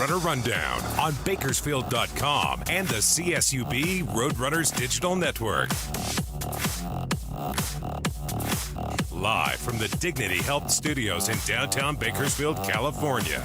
Roadrunner Rundown on Bakersfield.com and the CSUB Roadrunners Digital Network. Live from the Dignity Health Studios in downtown Bakersfield, California.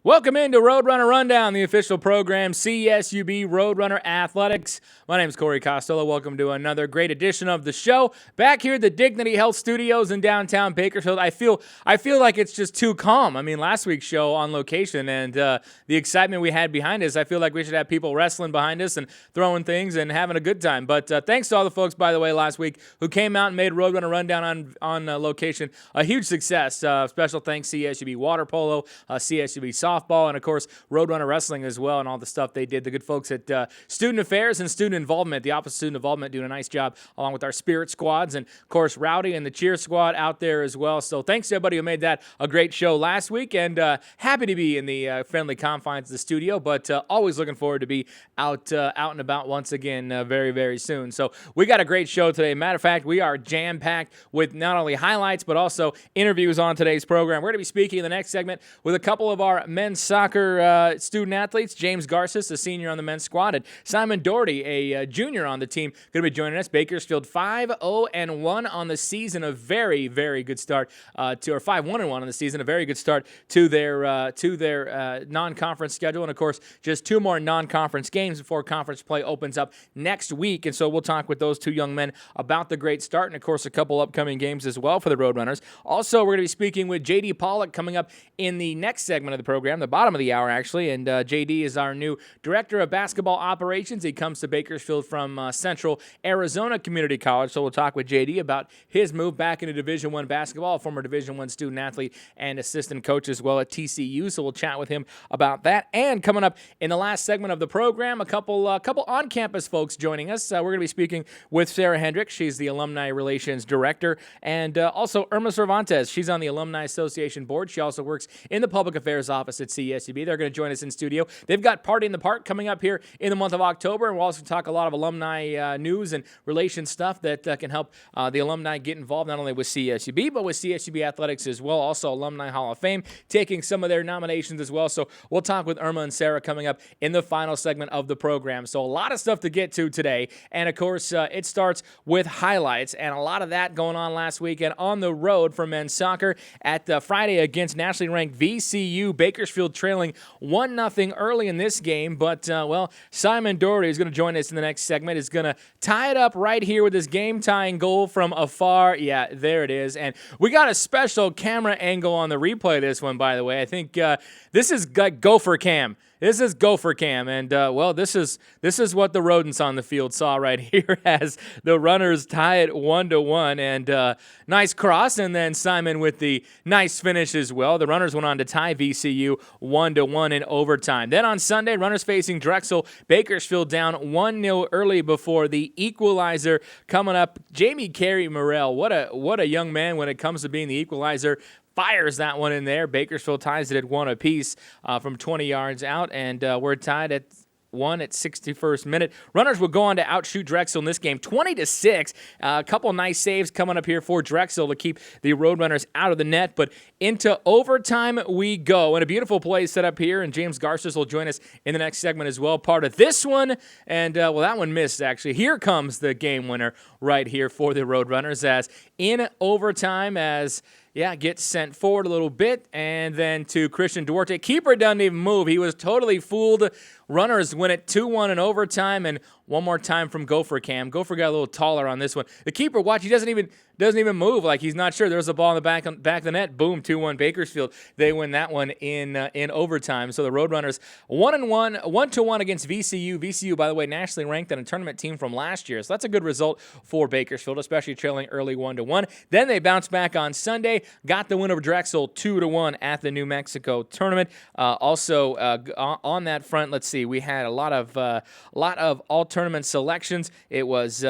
Welcome into Roadrunner Rundown, the official program, CSUB Roadrunner Athletics. My name is Corey Costello. Welcome to another great edition of the show. Back here at the Dignity Health Studios in downtown Bakersfield. I feel like it's just too calm. I mean, last week's show on location and the excitement we had behind us, I feel like we should have people wrestling behind us and throwing things and having a good time. But thanks to all the folks, by the way, last week who came out and made Roadrunner Rundown on location a huge success. Special thanks CSUB Water Polo, CSUB Softball, and of course Roadrunner Wrestling as well, and all the stuff they did. The good folks at Student Affairs and Student Involvement, the Office of Student Involvement, doing a nice job along with our Spirit Squads, and of course Rowdy and the Cheer Squad out there as well. So thanks to everybody who made that a great show last week, and happy to be in the friendly confines of the studio, but always looking forward to be out and about once again very, very soon. So we got a great show today. Matter of fact, we are jam-packed with not only highlights but also interviews on today's program. We're going to be speaking in the next segment with a couple of our men's soccer student athletes. James Garces, a senior on the men's squad, and Simon Doherty, a junior on the team, going to be joining us. Bakersfield 5-0-1 on the season, a very, very good start or 5-1-1 on the season, a very good start to their non-conference schedule, and of course, just two more non-conference games before conference play opens up next week. And so we'll talk with those two young men about the great start, and of course, a couple upcoming games as well for the Roadrunners. Also, we're going to be speaking with JD Pollock coming up in the next segment of the program, the bottom of the hour, actually. And JD is our new Director of Basketball Operations. He comes to Bakersfield from Central Arizona Community College. So we'll talk with JD about his move back into Division I basketball, a former Division I student athlete and assistant coach as well at TCU. So we'll chat with him about that. And coming up in the last segment of the program, a couple on-campus folks joining us. We're going to be speaking with Sarah Hendrick. She's the Alumni Relations Director. And also Irma Cervantes. She's on the Alumni Association Board. She also works in the Public Affairs Office at CSUB. They're going to join us in studio. They've got Party in the Park coming up here in the month of October, and we'll also talk a lot of alumni news and relations stuff that can help the alumni get involved not only with CSUB, but with CSUB Athletics as well. Also, Alumni Hall of Fame taking some of their nominations as well. So we'll talk with Irma and Sarah coming up in the final segment of the program. So a lot of stuff to get to today, and of course, it starts with highlights, and a lot of that going on last weekend on the road for men's soccer at Friday against nationally ranked VCU. Bakersfield trailing 1-0 early in this game, but, Simon Doherty is going to join us in the next segment, is going to tie it up right here with his game-tying goal from afar. Yeah, there it is, and we got a special camera angle on the replay of this one, by the way. I think this is like Gopher Cam. This is Gopher Cam, and this is what the rodents on the field saw right here as the runners tie it 1-1, and nice cross, and then Simon with the nice finish as well. The runners went on to tie VCU 1-1 in overtime. Then on Sunday, runners facing Drexel, Bakersfield down 1-0 early before the equalizer coming up. Jamie Carey Morrell, what a young man when it comes to being the equalizer. Fires that one in there. Bakersfield ties it at 1 apiece from 20 yards out, and we're tied at 1 at 61st minute. Runners will go on to outshoot Drexel in this game 20-6. A couple nice saves coming up here for Drexel to keep the Roadrunners out of the net, but into overtime we go. And a beautiful play set up here, and James Garces will join us in the next segment as well, part of this one. And, that one missed, actually. Here comes the game winner right here for the Roadrunners as in overtime gets sent forward a little bit, and then to Christian Duarte. Keeper doesn't even move. He was totally fooled. Runners win it 2-1 in overtime, and one more time from Gopher Cam. Gopher got a little taller on this one. The keeper, watch, he doesn't even move, like he's not sure. There's a ball in the back of the net. Boom, 2-1 Bakersfield. They win that one in overtime. So the Roadrunners 1-1 against VCU. VCU, by the way, nationally ranked and a tournament team from last year. So that's a good result for Bakersfield, especially trailing early 1-1. Then they bounced back on Sunday, got the win over Drexel 2-1 at the New Mexico tournament. Also on that front, let's see. see. We had a lot of all-tournament selections. It was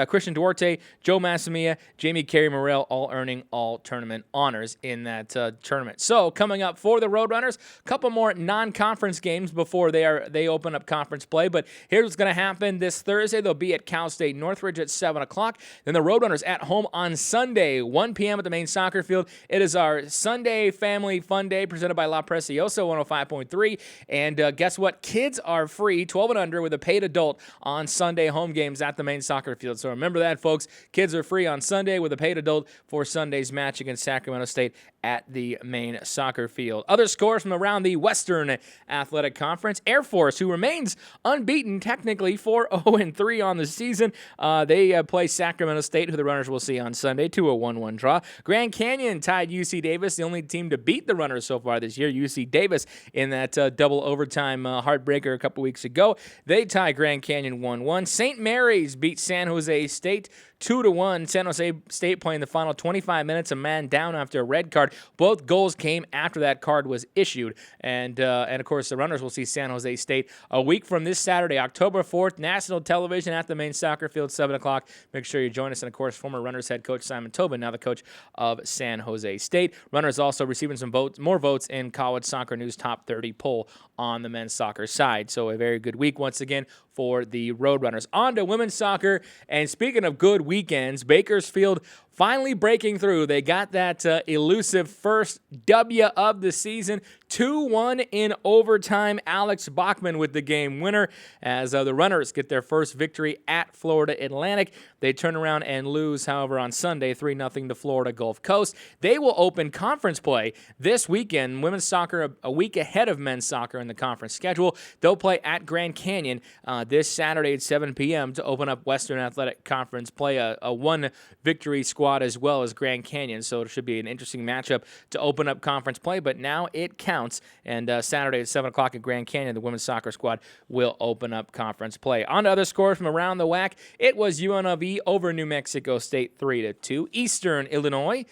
Christian Duarte, Joe Massimia, Jamie Carey Morrell, all earning all-tournament honors in that tournament. So coming up for the Roadrunners, a couple more non-conference games before they open up conference play. But here's what's going to happen this Thursday. They'll be at Cal State Northridge at 7 o'clock. Then the Roadrunners at home on Sunday, 1 p.m. at the main soccer field. It is our Sunday Family Fun Day presented by La Preciosa 105.3. And guess what? Kids are free, 12 and under, with a paid adult on Sunday home games at the main soccer field. So remember that, folks. Kids are free on Sunday with a paid adult for Sunday's match against Sacramento State at the main soccer field. Other scores from around the Western Athletic Conference. Air Force, who remains unbeaten technically, 4-0-3 on the season. They play Sacramento State, who the Runners will see on Sunday, to a 1-1 draw. Grand Canyon tied UC Davis, the only team to beat the Runners so far this year. UC Davis in that double overtime heartbreaker a couple weeks ago. They tie Grand Canyon 1-1. St. Mary's beat San Jose State 2-1. San Jose State playing the final 25 minutes, a man down after a red card. Both goals came after that card was issued. And of course, the Runners will see San Jose State a week from this Saturday, October 4th, national television at the main soccer field, 7 o'clock. Make sure you join us. And of course, former Runners head coach Simon Tobin, now the coach of San Jose State. Runners also receiving some more votes in College Soccer News Top 30 poll on the men's soccer side. So a very good week once again for the Roadrunners. On to women's soccer. And speaking of good weekends, Bakersfield finally breaking through. They got that elusive first W of the season, 2-1 in overtime. Alex Bachman with the game winner as the Runners get their first victory at Florida Atlantic. They turn around and lose, however, on Sunday, 3-0 to Florida Gulf Coast. They will open conference play this weekend. Women's soccer a week ahead of men's soccer in the conference schedule. They'll play at Grand Canyon this Saturday at 7 p.m. to open up Western Athletic Conference play, a one-victory squad as well as Grand Canyon. So it should be an interesting matchup to open up conference play, but now it counts. And Saturday at 7 o'clock at Grand Canyon, the women's soccer squad will open up conference play. On to other scores from around the WAC. It was UNLV over New Mexico State 3-2. Eastern Illinois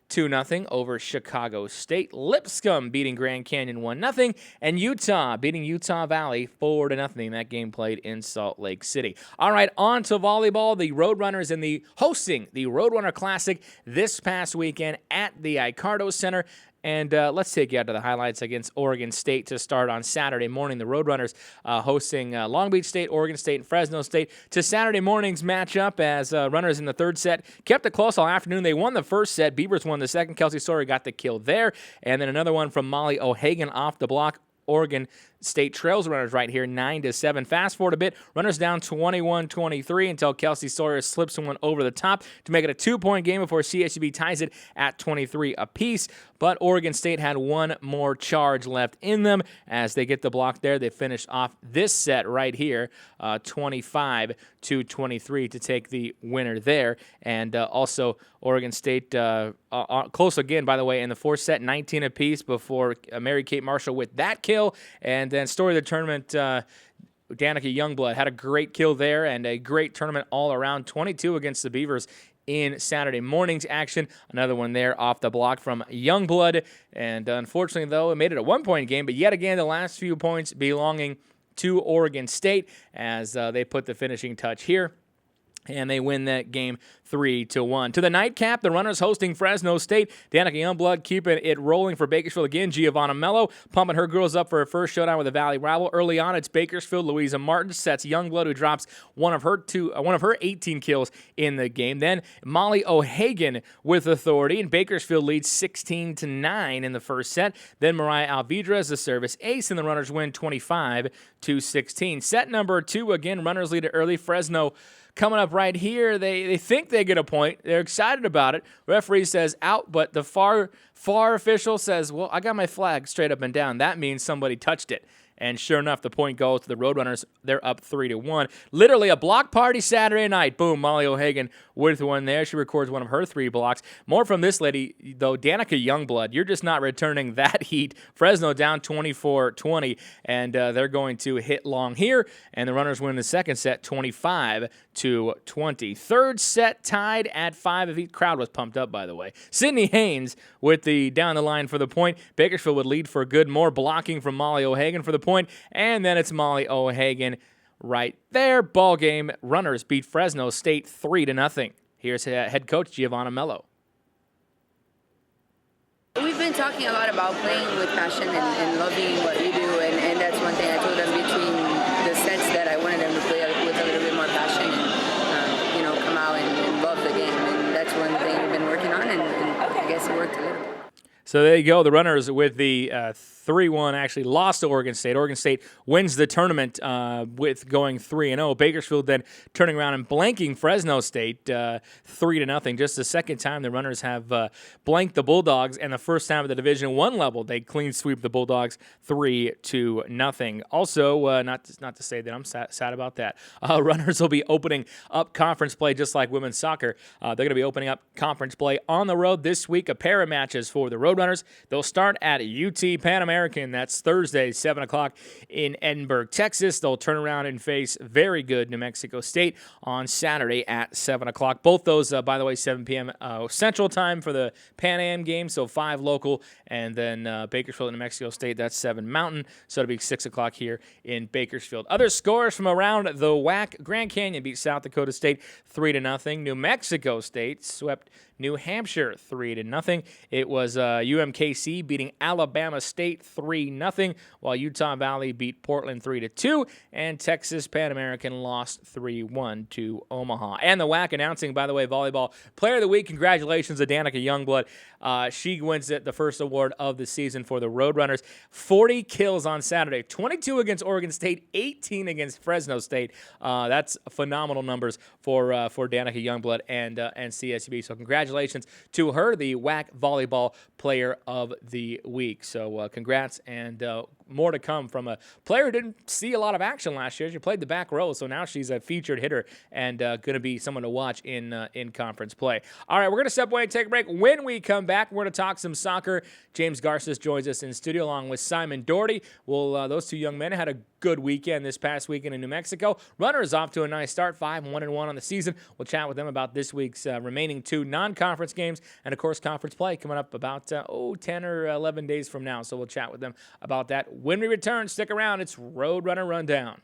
2-0 over Chicago State. Lipscomb beating Grand Canyon 1-0. And Utah beating Utah Valley 4-0. That game played in Salt Lake City. All right, on to volleyball. The Roadrunners hosting the Roadrunner Classic this past weekend at the Icardo Center. And let's take you out to the highlights against Oregon State to start on Saturday morning. The Roadrunners hosting Long Beach State, Oregon State, and Fresno State to Saturday morning's matchup as Runners in the third set kept it close all afternoon. They won the first set. Beavers won the second. Kelsey Sawyer got the kill there. And then another one from Molly O'Hagan off the block. Oregon State trails Runners right here, 9-7. Fast forward a bit, Runners down 21-23 until Kelsey Sawyer slips one over the top to make it a 2-point game before CSUB ties it at 23 apiece. But Oregon State had one more charge left in them as they get the block there. They finish off this set right here, 25-23 to take the winner there. And also Oregon State close again, by the way, in the fourth set, 19 apiece before Mary Kate Marshall with that kill. And then story of the tournament, Danica Youngblood had a great kill there and a great tournament all around, 22 against the Beavers in Saturday morning's action. Another one there off the block from Youngblood. And unfortunately, though, it made it a 1-point game, but yet again, the last few points belonging to Oregon State as they put the finishing touch here. And they win that game 3-1. To the nightcap, the Runners hosting Fresno State. Danica Youngblood keeping it rolling for Bakersfield again. Giovanna Mello pumping her girls up for her first showdown with a Valley rival. Early on, it's Bakersfield. Louisa Martin sets Youngblood, who drops one of her 18 kills in the game. Then Molly O'Hagan with authority, and Bakersfield leads 16-9 in the first set. Then Mariah Alvidra is the service ace, and the Runners win 25-16. Set number 2, again, Runners lead it early. Fresno coming up right here, they think they get a point. They're excited about it. Referee says out, but the far official says, well, I got my flag straight up and down. That means somebody touched it. And sure enough, the point goes to the Roadrunners. They're up 3-1. Literally a block party Saturday night. Boom, Molly O'Hagan with one there. She records one of her 3 blocks. More from this lady, though, Danica Youngblood. You're just not returning that heat. Fresno down 24-20, and they're going to hit long here. And the Runners win the second set 25-20. Third set tied at 5. The crowd was pumped up, by the way. Sydney Haynes with the down the line for the point. Bakersfield would lead for good. More blocking from Molly O'Hagan for the point. point, and then it's Molly O'Hagan right there. Ball game. Runners beat Fresno State 3-0. Here's head coach Giovanna Mello. We've been talking a lot about playing with passion and loving what you do, and that's one thing I told them between the sets that I wanted them to play with a little bit more passion and, come out and love the game. And that's one thing we've been working on, and I guess it worked a little bit. So there you go. The Runners with the 3-1 actually lost to Oregon State. Oregon State wins the tournament with going 3-0. Bakersfield then turning around and blanking Fresno State 3-0. Just the second time the Runners have blanked the Bulldogs, and the first time at the Division I level they clean sweep the Bulldogs 3-0. Also, not to say that I'm sad about that. Runners will be opening up conference play just like women's soccer. They're going to be opening up conference play on the road this week. A pair of matches for the Roadrunners. They'll start at UT Pan American. That's Thursday, 7 o'clock in Edinburgh, Texas. They'll turn around and face very good New Mexico State on Saturday at 7 o'clock. Both those, by the way, 7 p.m. Central Time for the Pan Am game, so 5 local, and then Bakersfield and New Mexico State, that's 7 Mountain, so it'll be 6 o'clock here in Bakersfield. Other scores from around the WAC: Grand Canyon beat South Dakota State 3-0. New Mexico State swept New Hampshire 3-0. It was UMKC beating Alabama State 3-0, while Utah Valley beat Portland 3-2, and Texas Pan American lost 3-1 to Omaha. And the WAC announcing, by the way, Volleyball Player of the Week. Congratulations to Danica Youngblood. She wins the first award of the season for the Roadrunners. 40 kills on Saturday, 22 against Oregon State, 18 against Fresno State. That's phenomenal numbers for Danica Youngblood and CSUB. So congratulations to her, the WAC Volleyball Player of the Week. So congrats, and more to come from a player who didn't see a lot of action last year. She played the back row, so now she's a featured hitter and going to be someone to watch in conference play. All right, we're going to step away and take a break. When we come back, we're going to talk some soccer. James Garces joins us in studio along with Simon Doherty. Well, those two young men had a good weekend this past weekend in New Mexico. Runners off to a nice start, 5-1-1 on the season. We'll chat with them about this week's remaining 2 non-conference games, and of course conference play coming up about 10 or 11 days from now. So we'll chat with them about that when we return. Stick around. It's Roadrunner Rundown.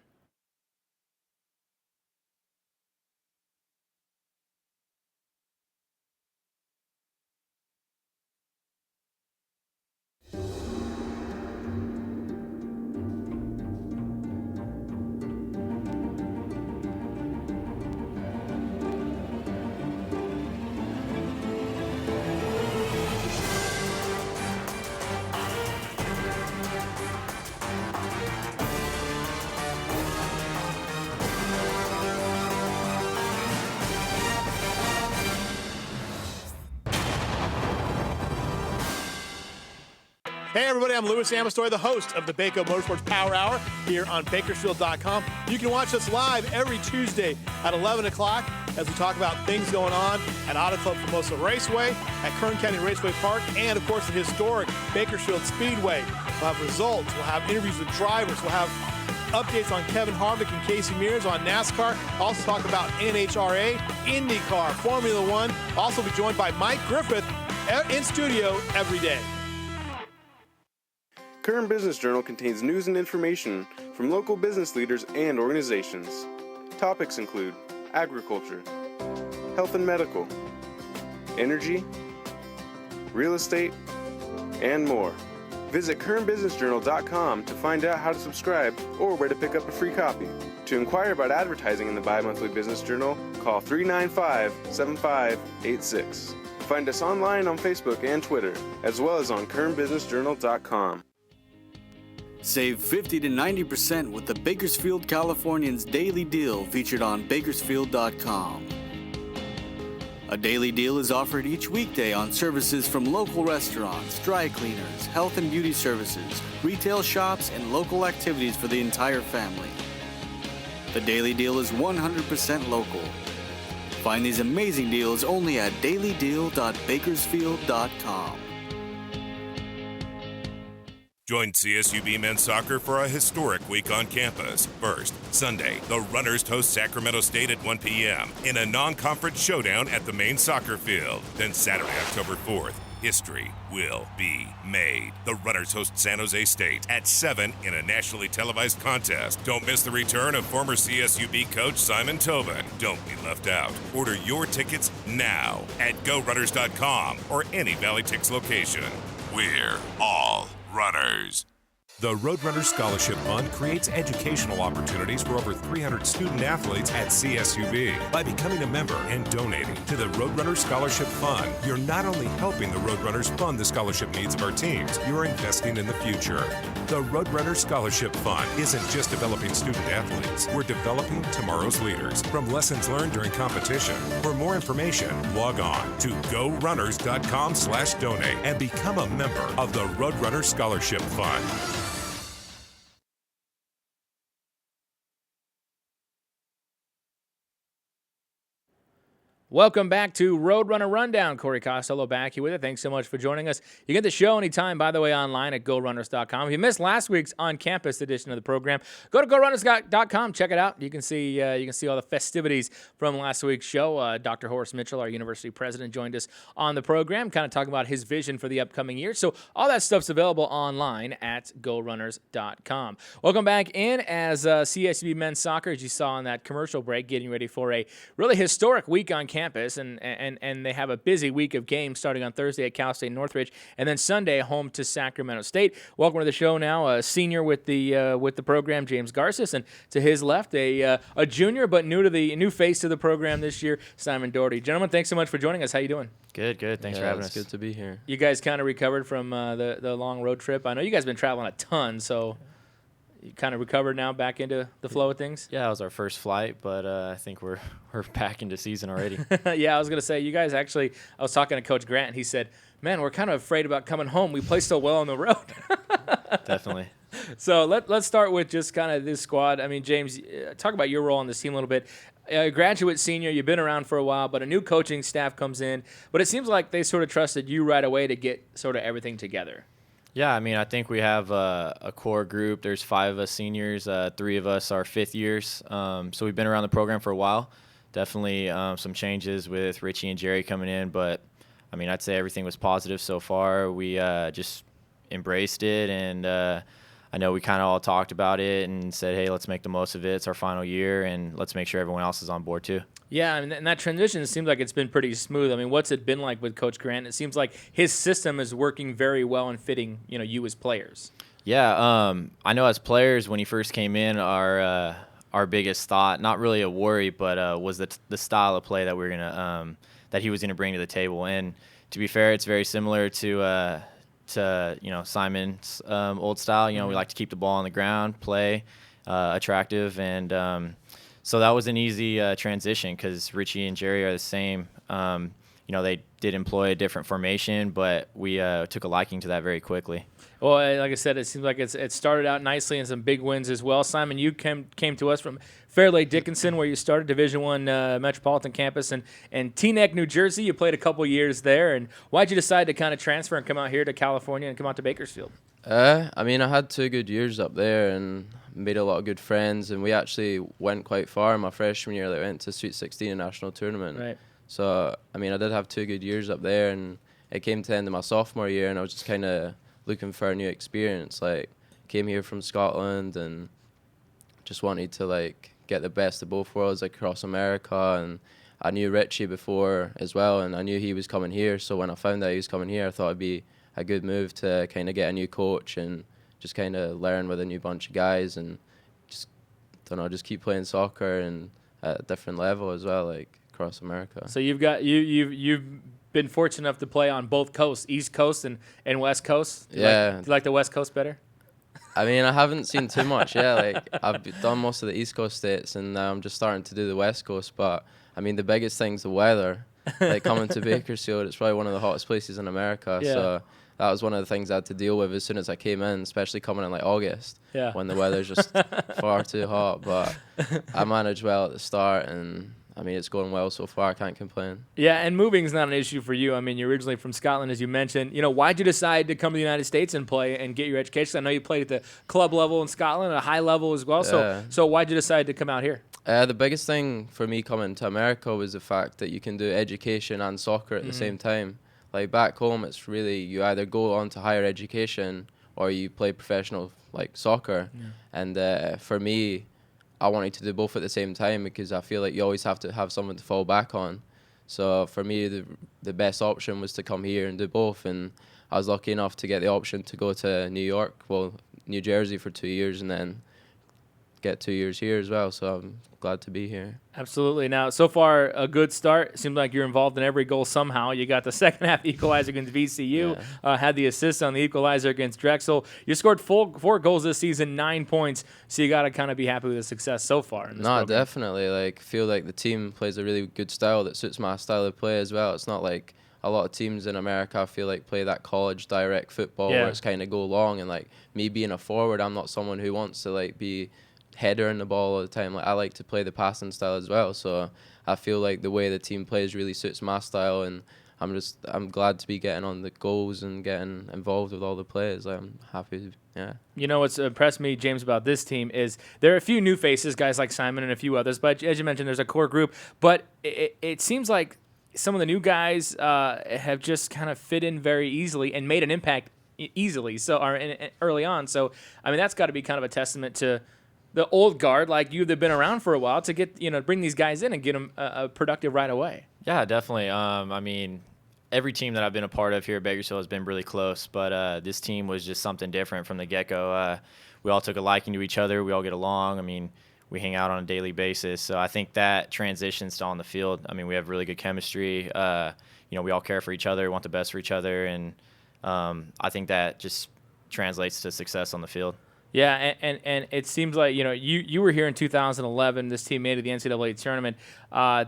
Hey everybody, I'm Louis Amastori, the host of the Baco Motorsports Power Hour here on Bakersfield.com. You can watch us live every Tuesday at 11 o'clock as we talk about things going on at Auto Club Formosa Raceway, at Kern County Raceway Park, and of course the historic Bakersfield Speedway. We'll have results, we'll have interviews with drivers, we'll have updates on Kevin Harvick and Casey Mears on NASCAR. Also talk about NHRA, IndyCar, Formula One. Also be joined by Mike Griffith in studio every day. Kern Business Journal contains news and information from local business leaders and organizations. Topics include agriculture, health and medical, energy, real estate, and more. Visit KernBusinessJournal.com to find out how to subscribe or where to pick up a free copy. To inquire about advertising in the bi-monthly business journal, call 395-7586. Find us online on Facebook and Twitter, as well as on KernBusinessJournal.com. Save 50 to 90% with the Bakersfield Californians Daily Deal featured on Bakersfield.com. A daily deal is offered each weekday on services from local restaurants, dry cleaners, health and beauty services, retail shops, and local activities for the entire family. The daily deal is 100% local. Find these amazing deals only at dailydeal.bakersfield.com. Join CSUB men's soccer for a historic week on campus. First, Sunday, the Runners host Sacramento State at 1 p.m. in a non-conference showdown at the main soccer field. Then Saturday, October 4th, history will be made. The Runners host San Jose State at 7 in a nationally televised contest. Don't miss the return of former CSUB coach Simon Tobin. Don't be left out. Order your tickets now at GoRunners.com or any Valley Tix location. We're all runners. The Roadrunner Scholarship Fund creates educational opportunities for over 300 student athletes at CSUB. By becoming a member and donating to the Roadrunner Scholarship Fund, you're not only helping the Roadrunners fund the scholarship needs of our teams, you're investing in the future. The Roadrunner Scholarship Fund isn't just developing student athletes. We're developing tomorrow's leaders from lessons learned during competition. For more information, log on to GoRunners.com/donate and become a member of the Roadrunner Scholarship Fund. Welcome back to Roadrunner Rundown. Corey Costello back here with it. Thanks so much for joining us. You get the show anytime, by the way, online at GoRunners.com. If you missed last week's on-campus edition of the program, go to GoRunners.com. Check it out. You can see all the festivities from last week's show. Dr. Horace Mitchell, our university president, joined us on the program, kind of talking about his vision for the upcoming year. So all that stuff's available online at GoRunners.com. Welcome back in as CSUB men's soccer, as you saw in that commercial break, getting ready for a really historic week on campus. And they have a busy week of games starting on Thursday at Cal State Northridge, and then Sunday home to Sacramento State. Welcome to the show now, a senior with the program, James Garces, and to his left, a junior but new face to the program this year, Simon Doherty. Gentlemen, thanks so much for joining us. How you doing? Good. Thanks for having us. It's good to be here. You guys kind of recovered from the long road trip. I know you guys have been traveling a ton, so you kind of recovered now, back into the flow of things? Yeah, it was our first flight, but I think we're back into season already. Yeah, I was going to say, you guys actually, I was talking to Coach Grant, and he said, man, we're kind of afraid about coming home. We play so well on the road. Definitely. So let's start with just kind of this squad. I mean, James, talk about your role on this team a little bit. Graduate senior, you've been around for a while, but a new coaching staff comes in. But it seems like they sort of trusted you right away to get sort of everything together. Yeah, I mean, I think we have a core group. There's 5 of us seniors, 3 of us are fifth years. So we've been around the program for a while. Definitely some changes with Richie and Jerry coming in, but I mean, I'd say everything was positive so far. We just embraced it, and I know we kind of all talked about it and said, hey, let's make the most of it. It's our final year, and let's make sure everyone else is on board too. Yeah, and that transition seems like it's been pretty smooth. I mean, what's it been like with Coach Grant? It seems like his system is working very well and fitting, you as players. Yeah, I know as players, when he first came in, our biggest thought, not really a worry, but was the style of play that we're gonna that he was gonna bring to the table. And to be fair, it's very similar to Simon's old style. We like to keep the ball on the ground, play attractive, and so that was an easy transition because Richie and Jerry are the same. They did employ a different formation, but we took a liking to that very quickly. Well, like I said, it seems like it started out nicely and some big wins as well. Simon, you came to us from Fairleigh Dickinson, where you started Division I Metropolitan Campus, and Teaneck, New Jersey. You played a couple years there. And why'd you decide to kind of transfer and come out here to California and come out to Bakersfield? I mean, I had 2 good years up there and made a lot of good friends, and we actually went quite far in my freshman year. That went to Sweet 16 national tournament. Right. So, I mean, I did have 2 good years up there, and it came to the end of my sophomore year, and I was just kind of looking for a new experience. Like, came here from Scotland and just wanted to, get the best of both worlds across America, and I knew Richie before as well, and I knew he was coming here, so when I found out he was coming here, I thought it'd be a good move to kind of get a new coach and just kind of learn with a new bunch of guys and just keep playing soccer and at a different level as well, across America. So you've been fortunate enough to play on both coasts, East Coast and West Coast. Do you like the West Coast better? I mean, I haven't seen too much. I've done most of the East Coast states, and now I'm just starting to do the West Coast. But I mean, the biggest thing's the weather. Coming to Bakersfield, it's probably one of the hottest places in America. Yeah. So that was one of the things I had to deal with as soon as I came in, especially coming in August, when the weather's just far too hot. But I managed well at the start, and I mean, it's going well so far. I can't complain. Yeah, and moving's not an issue for you. I mean, you're originally from Scotland, as you mentioned. Why'd you decide to come to the United States and play and get your education? I know you played at the club level in Scotland, at a high level as well. So why'd you decide to come out here? The biggest thing for me coming to America was the fact that you can do education and soccer at the same time. like back home, it's really you either go on to higher education or you play professional like soccer. Yeah. And for me, I wanted to do both at the same time because I feel like you always have to have someone to fall back on. So for me, the best option was to come here and do both. And I was lucky enough to get the option to go to New Jersey for 2 years and then get 2 years here as well. So I'm glad to be here. Absolutely. Now, so far, a good start. Seems like you're involved in every goal somehow. You got the second half equalizer against VCU, had the assist on the equalizer against Drexel. You scored 4 goals this season, 9 points, so you got to kind of be happy with the success so far. In this program. Definitely. Like, feel like the team plays a really good style that suits my style of play as well. It's not like a lot of teams in America, I feel like, play that college direct football where it's kind of go long. And, like, me being a forward, I'm not someone who wants to, like, be header in the ball all the time. Like, I like to play the passing style as well, so I feel like the way the team plays really suits my style, and I'm glad to be getting on the goals and getting involved with all the players. I'm happy. Yeah. You know what's impressed me, James, about this team is there are a few new faces, guys like Simon and a few others, but as you mentioned, there's a core group. But it seems like some of the new guys have just kind of fit in very easily and made an impact easily. Early on. So I mean, that's got to be kind of a testament to the old guard, like you, that have been around for a while, to get bring these guys in and get them productive right away. Yeah, definitely. I mean, every team that I've been a part of here at Bakersfield has been really close, but this team was just something different from the get-go. We all took a liking to each other. We all get along. I mean, we hang out on a daily basis. So I think that transitions to on the field. I mean, we have really good chemistry. We all care for each other, want the best for each other, and I think that just translates to success on the field. Yeah, and it seems like you were here in 2011. This team made it to the NCAA tournament.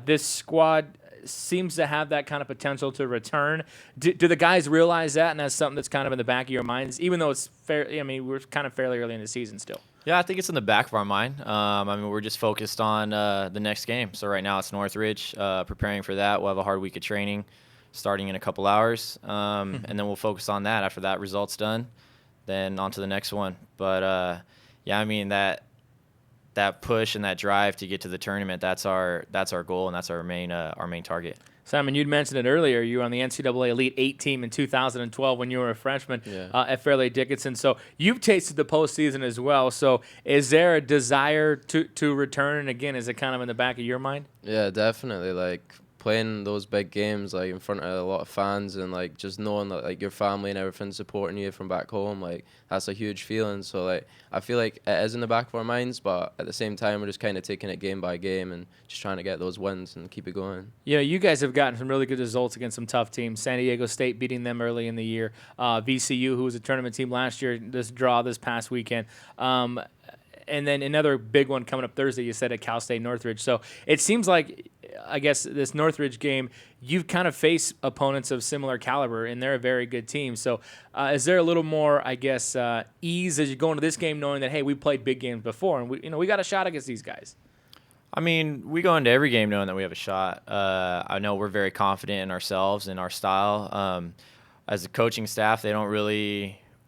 This squad seems to have that kind of potential to return. Do the guys realize that, and that's something that's kind of in the back of your minds, even though it's fair? I mean, we're kind of fairly early in the season still. Yeah, I think it's in the back of our mind. I mean, we're just focused on the next game. So right now it's Northridge, preparing for that. We'll have a hard week of training starting in a couple hours, and then we'll focus on that. After that result's done, then on to the next one. But yeah, I mean that push and that drive to get to the tournament, that's our goal, and that's our main target. Simon, you'd mentioned it earlier. You were on the NCAA Elite 8 team in 2012 when you were a freshman at Fairleigh Dickinson. So you've tasted the postseason as well. So is there a desire to return? And again, is it kind of in the back of your mind? Yeah, definitely. Like, playing those big games, like, in front of a lot of fans, and like just knowing that like your family and everything supporting you from back home, like, that's a huge feeling. So like, I feel like it is in the back of our minds, but at the same time we're just kind of taking it game by game and just trying to get those wins and keep it going. You guys have gotten some really good results against some tough teams. San Diego State beating them early in the year, VCU, who was a tournament team last year, this past weekend, and then another big one coming up Thursday, you said, at Cal State Northridge. So it seems like, I guess, this Northridge game, you've kind of faced opponents of similar caliber, and they're a very good team. So is there a little more, I guess, ease as you go into this game, knowing that, hey, we played big games before, and we got a shot against these guys? I mean, we go into every game knowing that we have a shot. I know we're very confident in ourselves and our style. As a coaching staff,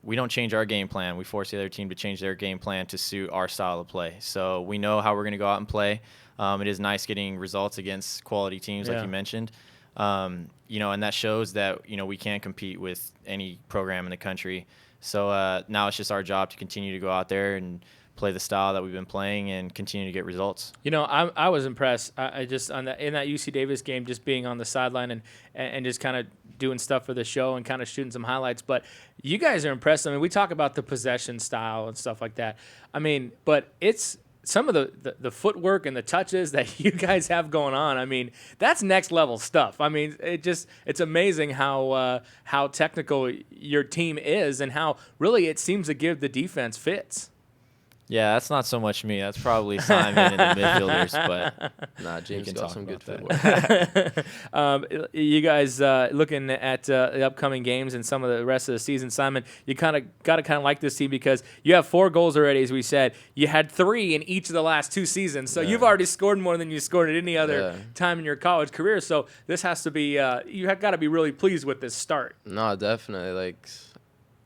we don't change our game plan. We force the other team to change their game plan to suit our style of play. So we know how we're going to go out and play. It is nice getting results against quality teams, like you mentioned. And that shows that, we can compete with any program in the country. So now it's just our job to continue to go out there and play the style that we've been playing and continue to get results. I was impressed. I just in that UC Davis game, just being on the sideline and just kind of doing stuff for the show and kind of shooting some highlights. But you guys are impressive. I mean, we talk about the possession style and stuff like that. I mean, but it's some of the footwork and the touches that you guys have going on. I mean, that's next level stuff. I mean, it's amazing how technical your team is and how really it seems to give the defense fits. Yeah, that's not so much me. That's probably Simon and the midfielders, but James got some good footwork. You guys looking at the upcoming games and some of the rest of the season, Simon, you got to like this team because you have 4 goals already, as we said. You had 3 in each of the last 2 seasons, so you've already scored more than you scored at any other time in your college career. So this has to be you have got to be really pleased with this start. No, definitely. Like,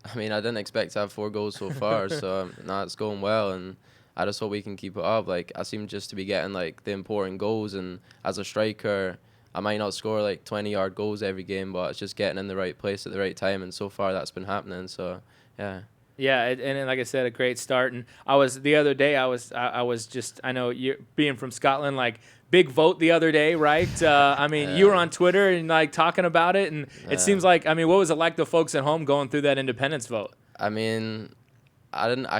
I mean, I didn't expect to have 4 goals so far, so now it's going well, and I just hope we can keep it up. Like, I seem just to be getting, like, the important goals, and as a striker, I might not score like 20-yard goals every game, but it's just getting in the right place at the right time, and so far that's been happening. So, yeah. Yeah, and like I said, a great start. And the other day, I know you being from Scotland, like big vote the other day, right? You were on Twitter and like talking about it, and it seems like, what was it like the folks at home going through that independence vote? I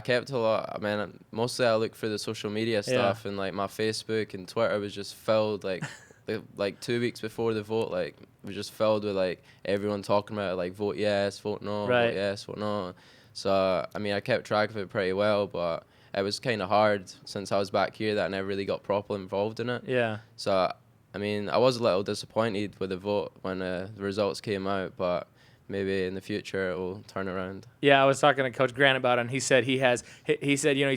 kept a lot. Mostly I looked for the social media stuff, and like my Facebook and Twitter was just filled like 2 weeks before the vote, like was just filled with like everyone talking about it, like vote yes, vote no, vote yes, vote no. So I kept track of it pretty well, but it was kind of hard since I was back here that I never really got properly involved in it. Yeah. So I was a little disappointed with the vote when the results came out, but maybe in the future it will turn around. Yeah, I was talking to Coach Grant about it, and he said he's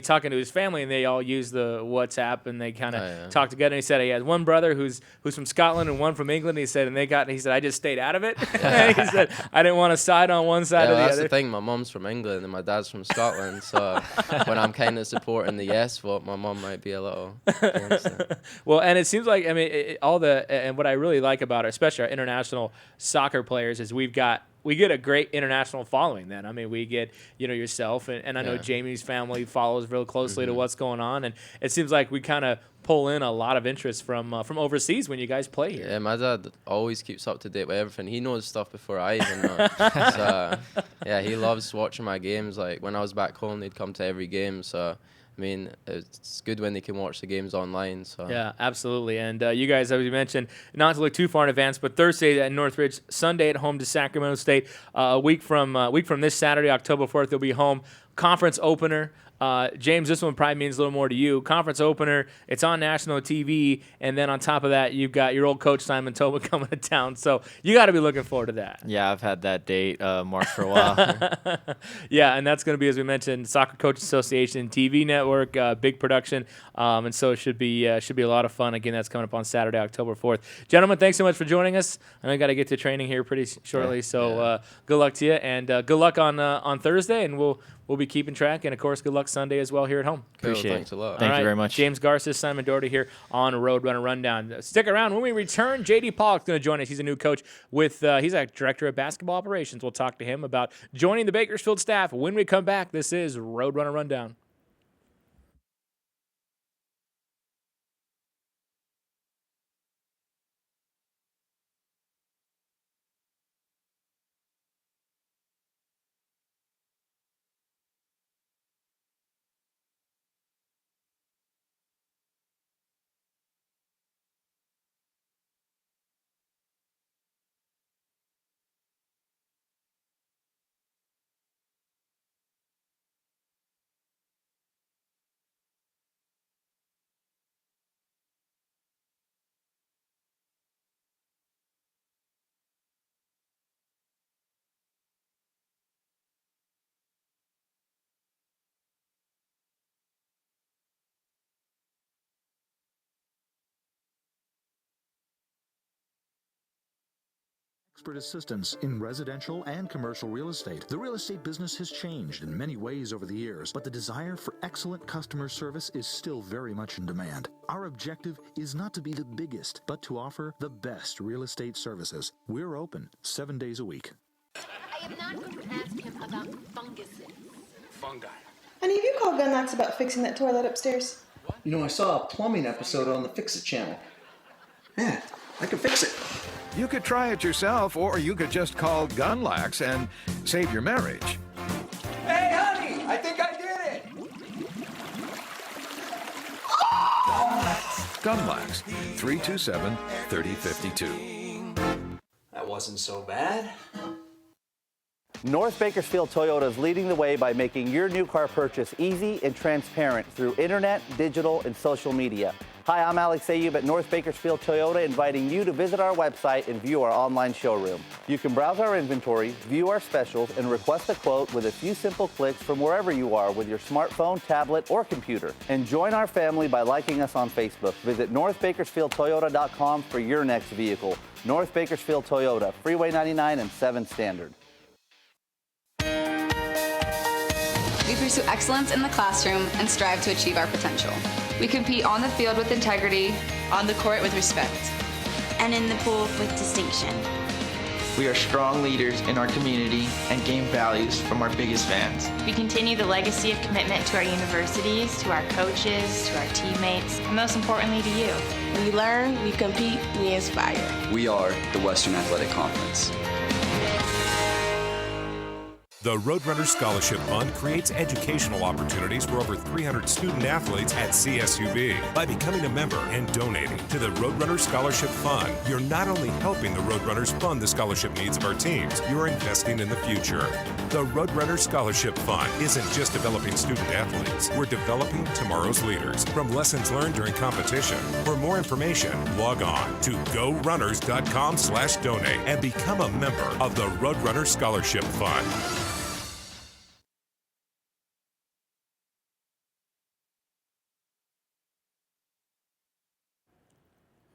talking to his family, and they all use the WhatsApp, and they kind of talk together. And he said he has one brother who's from Scotland and one from England. He said, he said I just stayed out of it. He said I didn't want to side on one side or the that's other. The thing. My mom's from England and my dad's from Scotland, so when I'm kind of supporting the yes vote, my mom might be a little against it. Well, and it seems like and what I really like about it, especially our international soccer players, is we get a great international following then. We get, yourself, and I know Jamie's family follows real closely to what's going on, and it seems like we kind of pull in a lot of interest from overseas when you guys play here. Yeah, my dad always keeps up to date with everything. He knows stuff before I even know. So, he loves watching my games. Like, when I was back home, they'd come to every game, so it's good when they can watch the games online. So yeah, absolutely. And you guys, as we mentioned, not to look too far in advance, but Thursday at Northridge, Sunday at home to Sacramento State. A week from this Saturday, October 4th, they'll be home. Conference opener. James, this one probably means a little more to you. Conference opener, it's on national TV, and then on top of that, you've got your old coach, Simon Doherty, coming to town. So you got to be looking forward to that. Yeah, I've had that date marked for a while. Yeah, and that's going to be, as we mentioned, Soccer Coaches Association TV network, big production, and so it should be a lot of fun. Again, that's coming up on Saturday, October 4th. Gentlemen, thanks so much for joining us. I know you got to get to training here pretty shortly, so good luck to you, and good luck on Thursday, and we'll be keeping track, and of course, good luck Sunday as well here at home. Appreciate it. Thanks a lot. Thank you very much. James Garces, Simon Doherty here on Roadrunner Rundown. Stick around. When we return, JD Pollock's going to join us. He's a new coach he's a director of basketball operations. We'll talk to him about joining the Bakersfield staff. When we come back, this is Roadrunner Rundown. Expert assistance in residential and commercial real estate. The real estate business has changed in many ways over the years, but the desire for excellent customer service is still very much in demand. Our objective is not to be the biggest, but to offer the best real estate services. We're open 7 days a week. I am not going to ask him about funguses. Fungi. Honey, have you called Gunlocks about fixing that toilet upstairs? I saw a plumbing episode on the Fix It channel. Yeah, I can fix it. You could try it yourself, or you could just call Gunlax and save your marriage. Hey, honey, I think I did it. Gunlax, 327-3052. That wasn't so bad. North Bakersfield Toyota is leading the way by making your new car purchase easy and transparent through internet, digital, and social media. Hi, I'm Alex Ayub at North Bakersfield Toyota, inviting you to visit our website and view our online showroom. You can browse our inventory, view our specials, and request a quote with a few simple clicks from wherever you are with your smartphone, tablet, or computer. And join our family by liking us on Facebook. Visit northbakersfieldtoyota.com for your next vehicle. North Bakersfield Toyota, Freeway 99 and 7 Standard. We pursue excellence in the classroom and strive to achieve our potential. We compete on the field with integrity, on the court with respect. and in the pool with distinction. We are strong leaders in our community and gain values from our biggest fans. We continue the legacy of commitment to our universities, to our coaches, to our teammates, and most importantly to you. We learn, we compete, we inspire. We are the Western Athletic Conference. The Roadrunner Scholarship Fund creates educational opportunities for over 300 student athletes at CSUB. By becoming a member and donating to the Roadrunner Scholarship Fund, you're not only helping the Roadrunners fund the scholarship needs of our teams, you're investing in the future. The Roadrunner Scholarship Fund isn't just developing student athletes. We're developing tomorrow's leaders from lessons learned during competition. For more information, log on to gorunners.com/donate and become a member of the Roadrunner Scholarship Fund.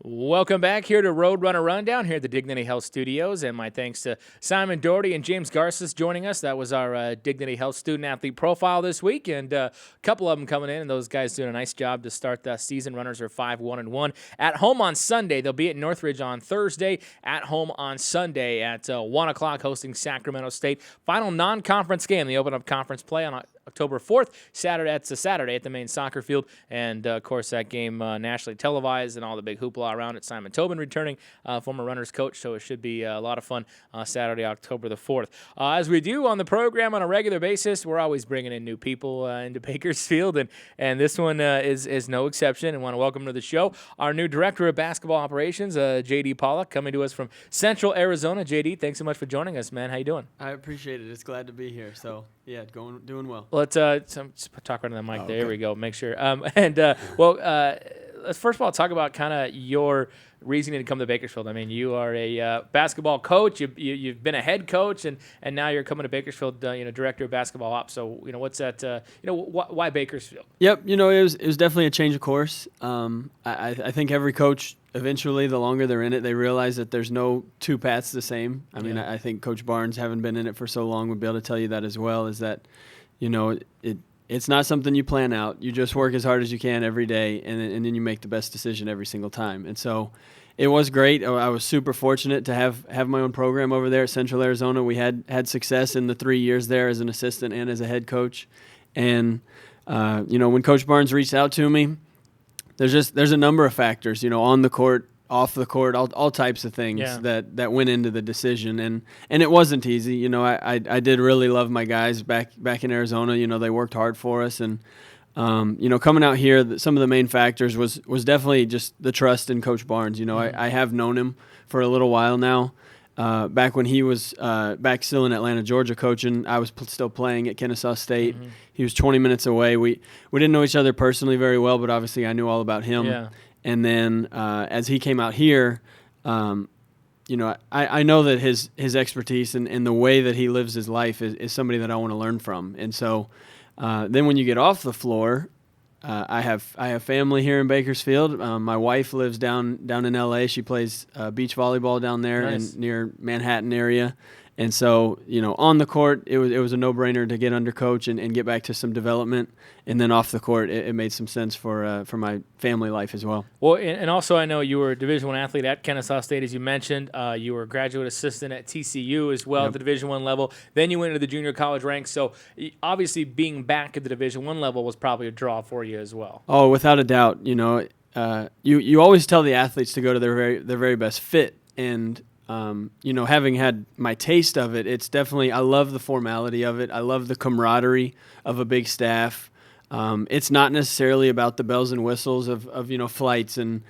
Welcome back here to Roadrunner Rundown here at the Dignity Health Studios, and my thanks to Simon Doherty and James Garces joining us. That was our Dignity Health student athlete profile this week, and a couple of them coming in, and those guys doing a nice job to start the season. Runners are 5-1-1 at home on Sunday. They'll be at Northridge on Thursday, at home on Sunday at 1 o'clock, hosting Sacramento State. Final non-conference game. They open up conference play on October 4th. That's a Saturday at the main soccer field, and of course that game nationally televised and all the big hoopla around it. Simon Tobin returning, former Runners coach, so it should be a lot of fun Saturday, October the 4th. As we do on the program on a regular basis, we're always bringing in new people into Bakersfield, and this one is no exception. And want to welcome to the show our new director of basketball operations, JD Pollock, coming to us from Central Arizona. JD, thanks so much for joining us, man. How you doing? I appreciate it. It's glad to be here. So yeah, doing well. Let's just talk right on the mic. There we go. Make sure. Let's first of all talk about kind of your reasoning to come to Bakersfield. I mean, you are a basketball coach. You've been a head coach, and now you're coming to Bakersfield, director of basketball ops. So, what's that? Why Bakersfield? Yep. It was definitely a change of course. I think every coach eventually, the longer they're in it, they realize that there's no two paths the same. I mean, I think Coach Barnes, having been in it for so long, would be able to tell you that as well. Is that, it's not something you plan out. You just work as hard as you can every day, and then you make the best decision every single time. And so it was great. I was super fortunate to have my own program over there at Central Arizona. We had success in the 3 years there as an assistant and as a head coach. And, when Coach Barnes reached out to me, there's a number of factors, on the court, off the court, all types of things that went into the decision, and it wasn't easy. I did really love my guys back in Arizona. They worked hard for us, and coming out here, some of the main factors was definitely just the trust in Coach Barnes. I have known him for a little while now. Back when he was back still in Atlanta, Georgia, coaching, I was still playing at Kennesaw State. Mm-hmm. He was 20 minutes away. We didn't know each other personally very well, but obviously I knew all about him. Yeah. And then as he came out here, I know that his expertise and the way that he lives his life is somebody that I want to learn from. And so then when you get off the floor, I have family here in Bakersfield. My wife lives down in L.A. She plays beach volleyball down there near Manhattan area. And so, on the court, it was a no-brainer to get under coach and get back to some development. And then off the court, it made some sense for my family life as well. Well, and also I know you were a Division I athlete at Kennesaw State, as you mentioned. You were a graduate assistant at TCU as well at the Division I level. Then you went into the junior college ranks. So obviously being back at the Division I level was probably a draw for you as well. Oh, without a doubt. You always tell the athletes to go to their very best fit. And having had my taste of it, it's definitely, I love the formality of it. I love the camaraderie of a big staff. It's not necessarily about the bells and whistles of flights and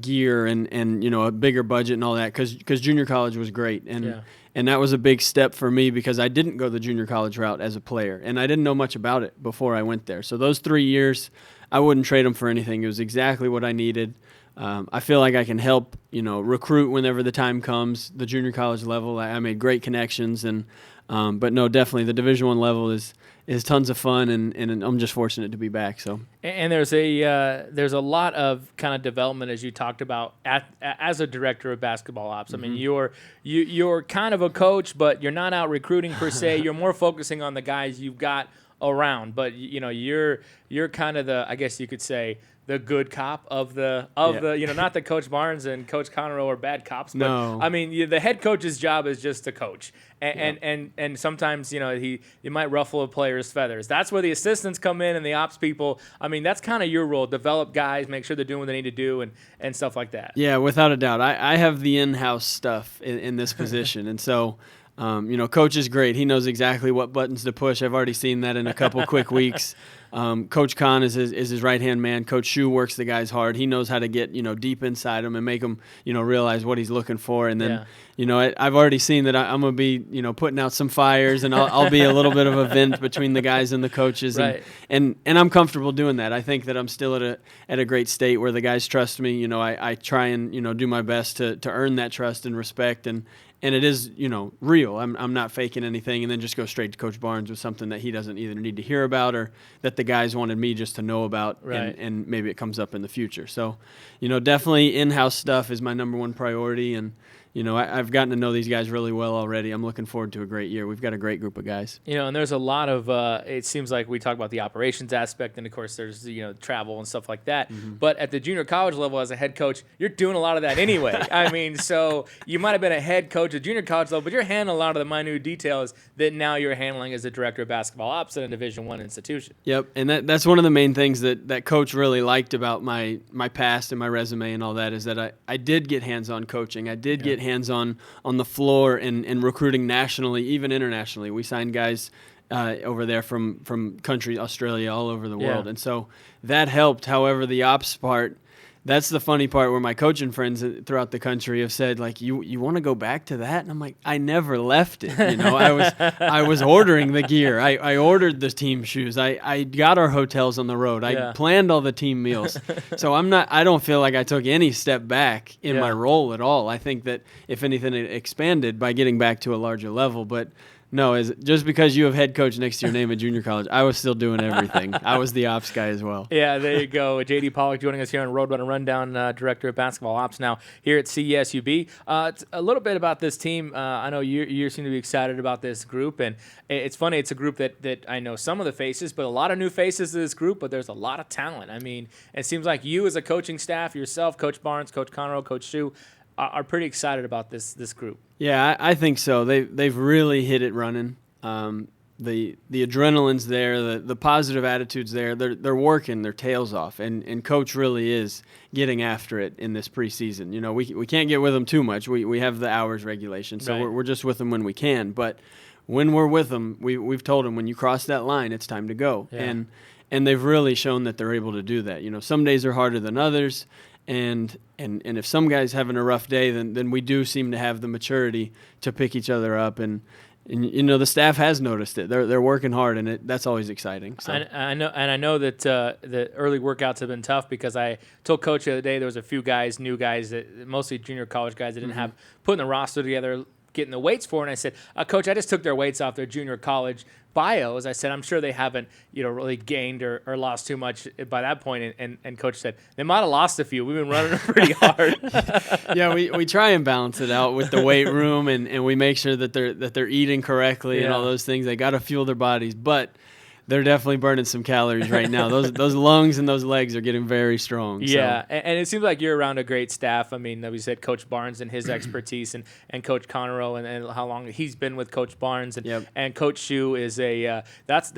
gear and a bigger budget and all that, because junior college was great. And that was a big step for me because I didn't go the junior college route as a player, and I didn't know much about it before I went there. So those 3 years, I wouldn't trade them for anything. It was exactly what I needed. I feel like I can help, recruit whenever the time comes. The junior college level, I made great connections, but no, definitely the Division I level is tons of fun, and I'm just fortunate to be back. So, and there's a lot of kind of development, as you talked about as a director of basketball ops. Mm-hmm. I mean, you're kind of a coach, but you're not out recruiting per se. You're more focusing on the guys you've got around. But you're kind of the, I guess you could say, the good cop of the not that Coach Barnes and Coach Conroe are bad cops, but No. I mean the head coach's job is just to coach, and sometimes he might ruffle a player's feathers. That's where the assistants come in and the ops people. I mean that's kind of your role: develop guys, make sure they're doing what they need to do, and stuff like that. Yeah, without a doubt. I have the in-house stuff in this position, and so. Coach is great. He knows exactly what buttons to push. I've already seen that in a couple quick weeks. Coach Kahn is his right-hand man. Coach Shu works the guys hard. He knows how to get, deep inside them and make them, realize what he's looking for. And then, I've already seen that I'm going to be, putting out some fires, and I'll be a little bit of a vent between the guys and the coaches. Right. And I'm comfortable doing that. I think that I'm still at a great state where the guys trust me. I try and, do my best to earn that trust and respect, and it is, real. I'm not faking anything and then just go straight to Coach Barnes with something that he doesn't either need to hear about or that the guys wanted me just to know about, right. and maybe it comes up in the future. So, definitely in-house stuff is my number one priority, and I've gotten to know these guys really well already. I'm looking forward to a great year. We've got a great group of guys. And there's a lot of, it seems like we talk about the operations aspect, and of course there's, travel and stuff like that. Mm-hmm. But at the junior college level as a head coach, you're doing a lot of that anyway. I mean, so you might have been a head coach at junior college level, but you're handling a lot of the minute details that now you're handling as a director of basketball ops at a Division I institution. Yep, and that's one of the main things that Coach really liked about my past and my resume and all that is that I did get hands-on coaching. I did get hands-on on the floor and recruiting nationally, even internationally. We signed guys over there from country, Australia, all over the world. And so that helped. However, the ops part, that's the funny part where my coaching friends throughout the country have said, like, you want to go back to that? And I'm like, I never left it. I was ordering the gear. I ordered the team shoes. I got our hotels on the road. I planned all the team meals. So I don't feel like I took any step back in my role at all. I think that if anything, it expanded by getting back to a larger level. But no, just because you have head coach next to your name at junior college, I was still doing everything. I was the ops guy as well. Yeah, there you go. JD Pollock joining us here on Roadrunner Rundown, director of basketball ops now here at CSUB. A little bit about this team. I know you seem to be excited about this group, and it's funny. It's a group that I know some of the faces, but a lot of new faces to this group, but there's a lot of talent. I mean, it seems like you as a coaching staff, yourself, Coach Barnes, Coach Conroe, Coach Shu, are pretty excited about this group. Yeah, I think so. They've really hit it running. The adrenaline's there, the positive attitude's there. They're working their tails off, and Coach really is getting after it in this preseason. We can't get with them too much. We have the hours regulation, so we're just with them when we can. But when we're with them, we've told them when you cross that line, it's time to go. Yeah. And they've really shown that they're able to do that. Some days are harder than others. And if some guys having a rough day, then we do seem to have the maturity to pick each other up, and the staff has noticed it. They're working hard, and that's always exciting. So. I know that the early workouts have been tough because I told Coach the other day there was a few guys, new guys, mostly junior college guys that didn't have putting the roster together, getting the weights for, and I said, Coach, I just took their weights off their junior college bios. I said, I'm sure they haven't, really gained or lost too much by that point. And Coach said, they might have lost a few. We've been running them pretty hard. Yeah, we try and balance it out with the weight room, and we make sure that they're eating correctly and all those things. They got to fuel their bodies, but they're definitely burning some calories right now. Those lungs and those legs are getting very strong. Yeah, so. and it seems like you're around a great staff. I mean, we said Coach Barnes and his expertise, and Coach Conroe and how long he's been with Coach Barnes, and Coach Shu is that's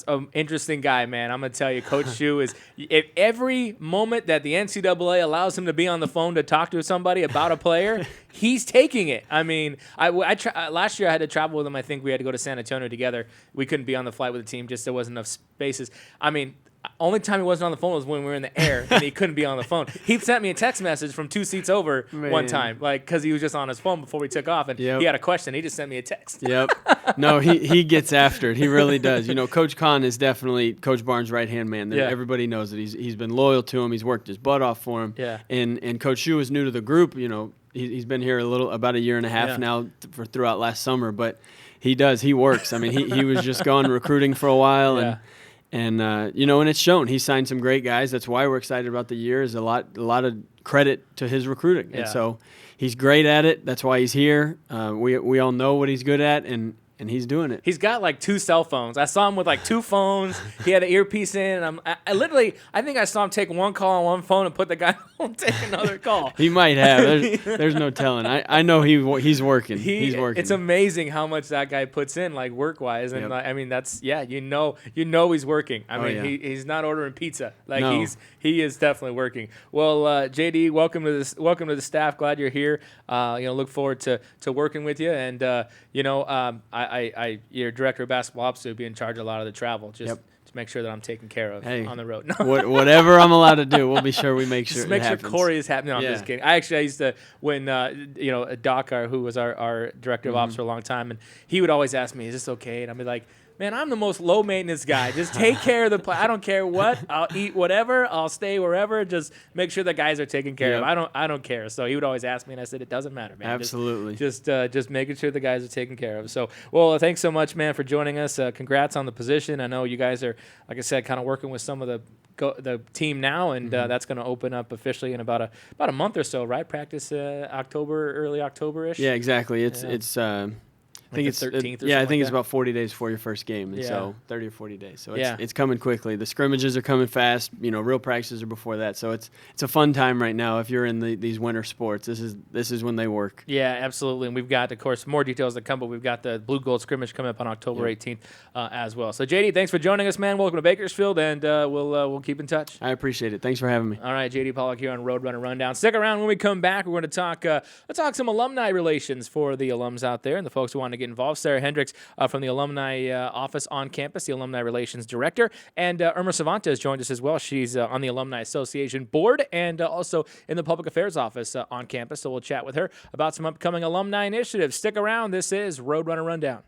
an interesting guy, man. I'm gonna tell you, Coach Shu is at every moment that the NCAA allows him to be on the phone to talk to somebody about a player, he's taking it. I mean, last year I had to travel with him. I think we had to go to San Antonio together. We couldn't be on the flight with the team. Just there wasn't enough spaces. I mean, only time he wasn't on the phone was when we were in the air and he couldn't be on the phone. He sent me a text message from 2 seats over one time, because he was just on his phone before we took off, and he had a question. He just sent me a text. Yep. No, he gets after it. He really does. Coach Kahn is definitely Coach Barnes' right-hand man. Everybody knows that he's been loyal to him. He's worked his butt off for him. Yeah. And Coach Shu is new to the group. He's been here about a year and a half now throughout last summer, but he works. I mean, he was just gone recruiting for a while, and it's shown. He signed some great guys. That's why we're excited about the year. Is a lot of credit to his recruiting, and so he's great at it. That's why he's here. We all know what he's good at, and and he's doing it. He's got like 2 cell phones. I saw him with like 2 phones. He had an earpiece in. And I think I saw him take one call on one phone and put the guy on take another call. He might have. There's no telling. I know he's working. He's working. It's amazing how much that guy puts in, like work-wise, and I mean that's you know he's working. I mean he's not ordering pizza. Like no. he is definitely working. Well, JD, welcome to the staff. Glad you're here. Look forward to working with you, and your director of basketball ops will be in charge of a lot of the travel. Just to make sure that I'm taken care of on the road. Whatever I'm allowed to do, we'll be sure we make sure. Just make sure Corey is happy. No, I'm just kidding. I used to when Doc, who was our director of ops for a long time, and he would always ask me, "Is this okay?" And I'd be like, "Man, I'm the most low maintenance guy. Just take care of the play. I don't care what. I'll eat whatever. I'll stay wherever. Just make sure the guys are taken care of. I don't care." So he would always ask me, and I said, "It doesn't matter, man. Absolutely. Just making sure the guys are taken care of." So, well, thanks so much, man, for joining us. Congrats on the position. I know you guys are, like I said, kind of working with some of the team now, and that's going to open up officially in about a month or so, right? Practice early October-ish. Yeah, exactly. It's I think it's 13th. I think it's about 40 days before your first game, and so 30 or 40 days. So it's coming quickly. The scrimmages are coming fast. Real practices are before that. So it's a fun time right now. If you're in these winter sports, this is when they work. Yeah, absolutely. And we've got, of course, more details to come, but we've got the blue gold scrimmage coming up on October 18th as well. So JD, thanks for joining us, man. Welcome to Bakersfield, and we'll keep in touch. I appreciate it. Thanks for having me. All right, JD Pollock here on Roadrunner Rundown. Stick around. When we come back, we're going to talk some alumni relations for the alums out there and the folks who want to get involved. Sarah Hendrick from the alumni office on campus, the alumni relations director, and Irma Cervantes joined us as well. She's on the Alumni Association board and also in the public affairs office on campus. So we'll chat with her about some upcoming alumni initiatives. Stick around. This is Roadrunner Rundown.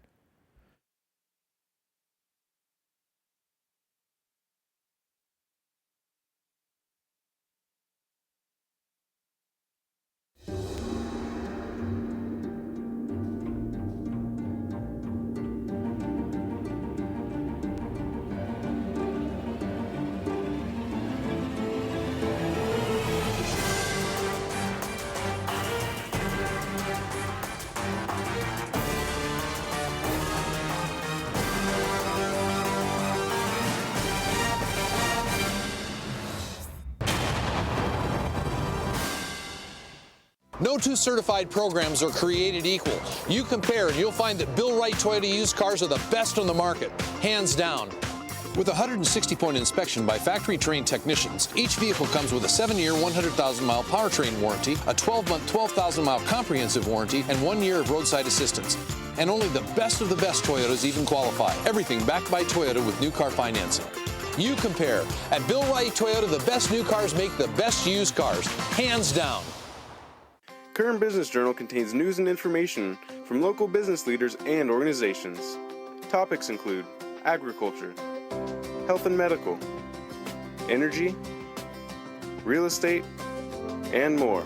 No 2 certified programs are created equal. You compare and you'll find that Bill Wright Toyota used cars are the best on the market, hands down. With a 160-point inspection by factory-trained technicians, each vehicle comes with a 7-year, 100,000-mile powertrain warranty, a 12-month, 12,000-mile comprehensive warranty, and 1 year of roadside assistance. And only the best of the best Toyotas even qualify. Everything backed by Toyota with new car financing. You compare. At Bill Wright Toyota, the best new cars make the best used cars, hands down. Current Business Journal contains news and information from local business leaders and organizations. Topics include agriculture, health and medical, energy, real estate, and more.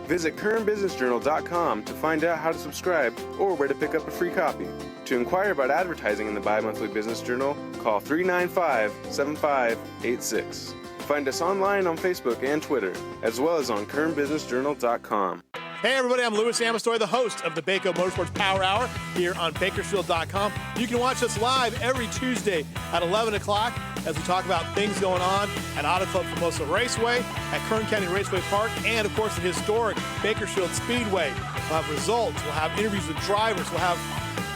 Visit currentbusinessjournal.com to find out how to subscribe or where to pick up a free copy. To inquire about advertising in the bi-monthly Business Journal, call 395-7586. Find us online on Facebook and Twitter, as well as on currentbusinessjournal.com. Hey everybody, I'm Louis Amestoy, the host of the Baco Motorsports Power Hour here on Bakersfield.com. You can watch us live every Tuesday at 11 o'clock as we talk about things going on at Auto Club Formosa Raceway, at Kern County Raceway Park, and of course the historic Bakersfield Speedway. We'll have results, we'll have interviews with drivers, we'll have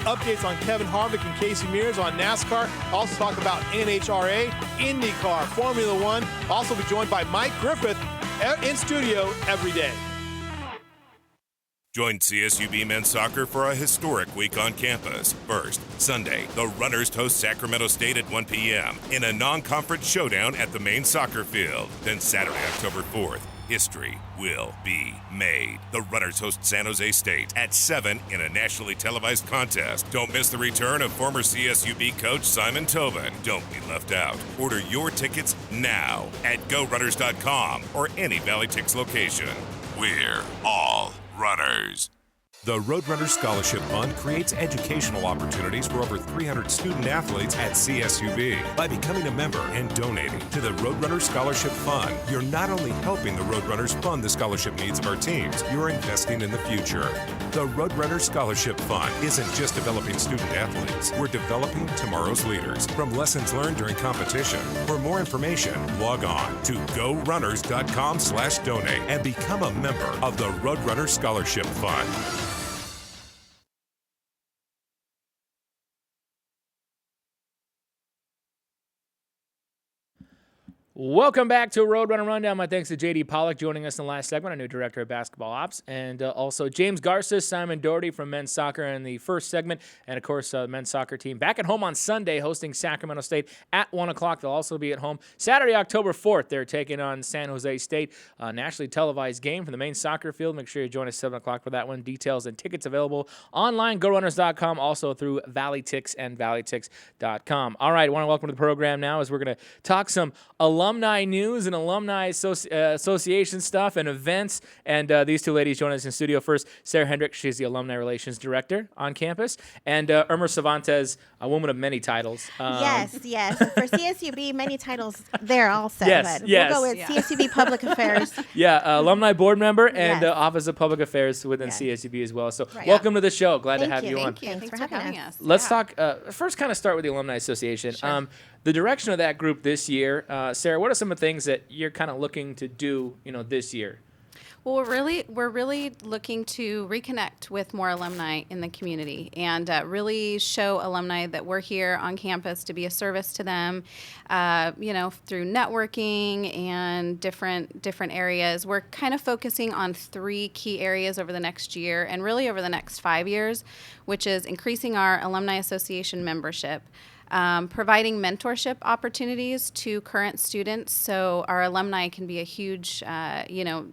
updates on Kevin Harvick and Casey Mears on NASCAR. Also talk about NHRA, IndyCar, Formula One. Also be joined by Mike Griffith in studio every day. Join CSUB men's soccer for a historic week on campus. First, Sunday, the Runners host Sacramento State at 1 p.m. in a non-conference showdown at the main soccer field. Then Saturday, October 4th, history will be made. The Runners host San Jose State at 7 in a nationally televised contest. Don't miss the return of former CSUB coach Simon Tobin. Don't be left out. Order your tickets now at GoRunners.com or any Valley Tix location. We're all runners. The Roadrunner Scholarship Fund creates educational opportunities for over 300 student athletes at CSUB. By becoming a member and donating to the Roadrunner Scholarship Fund, you're not only helping the Roadrunners fund the scholarship needs of our teams, you're investing in the future. The Roadrunner Scholarship Fund isn't just developing student athletes. We're developing tomorrow's leaders from lessons learned during competition. For more information, log on to gorunners.com/donate and become a member of the Roadrunner Scholarship Fund. Welcome back to Roadrunner Rundown. My thanks to JD Pollock joining us in the last segment, our new director of basketball ops, and also James Garces, Simon Doherty from men's soccer in the first segment, and of course the men's soccer team back at home on Sunday hosting Sacramento State at 1 o'clock. They'll also be at home Saturday, October 4th. They're taking on San Jose State, a nationally televised game from the main soccer field. Make sure you join us 7 o'clock for that one. Details and tickets available online, gorunners.com, also through ValleyTix and ValleyTix.com. All right, I want to welcome to the program now as we're going to talk some alumni news and alumni association stuff and events. And these two ladies join us in studio. First, Sarah Hendrick. She's the Alumni Relations Director on campus. And Irma Cervantes, a woman of many titles. Yes. For CSUB, many titles there also. Yes. We'll go with CSUB Public Affairs. Alumni board member and Office of Public Affairs within CSUB as well. So welcome to the show. Glad to have you on. Thanks for having us. Let's talk, first kind of start with the Alumni Association. Sure. The direction of that group this year, Sarah, what are some of the things that you're kind of looking to do, this year? Well, we're really looking to reconnect with more alumni in the community and really show alumni that we're here on campus to be a service to them, through networking and different areas. We're kind of focusing on 3 key areas over the next year and really over the next 5 years, which is increasing our Alumni Association membership, providing mentorship opportunities to current students so our alumni can be a huge,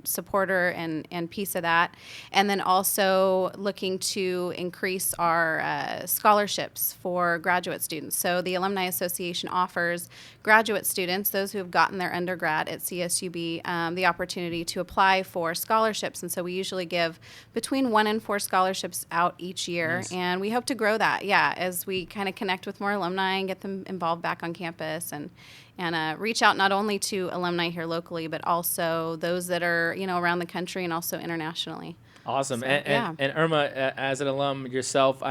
supporter and piece of that. And then also looking to increase our scholarships for graduate students. So the Alumni Association offers graduate students, those who have gotten their undergrad at CSUB, the opportunity to apply for scholarships. And so we usually give between 1 and 4 scholarships out each year. Nice. And we hope to grow that, as we kind of connect with more alumni and get them involved back on campus and reach out not only to alumni here locally, but also those that are, around the country and also internationally. Awesome. So, and Irma, as an alum yourself,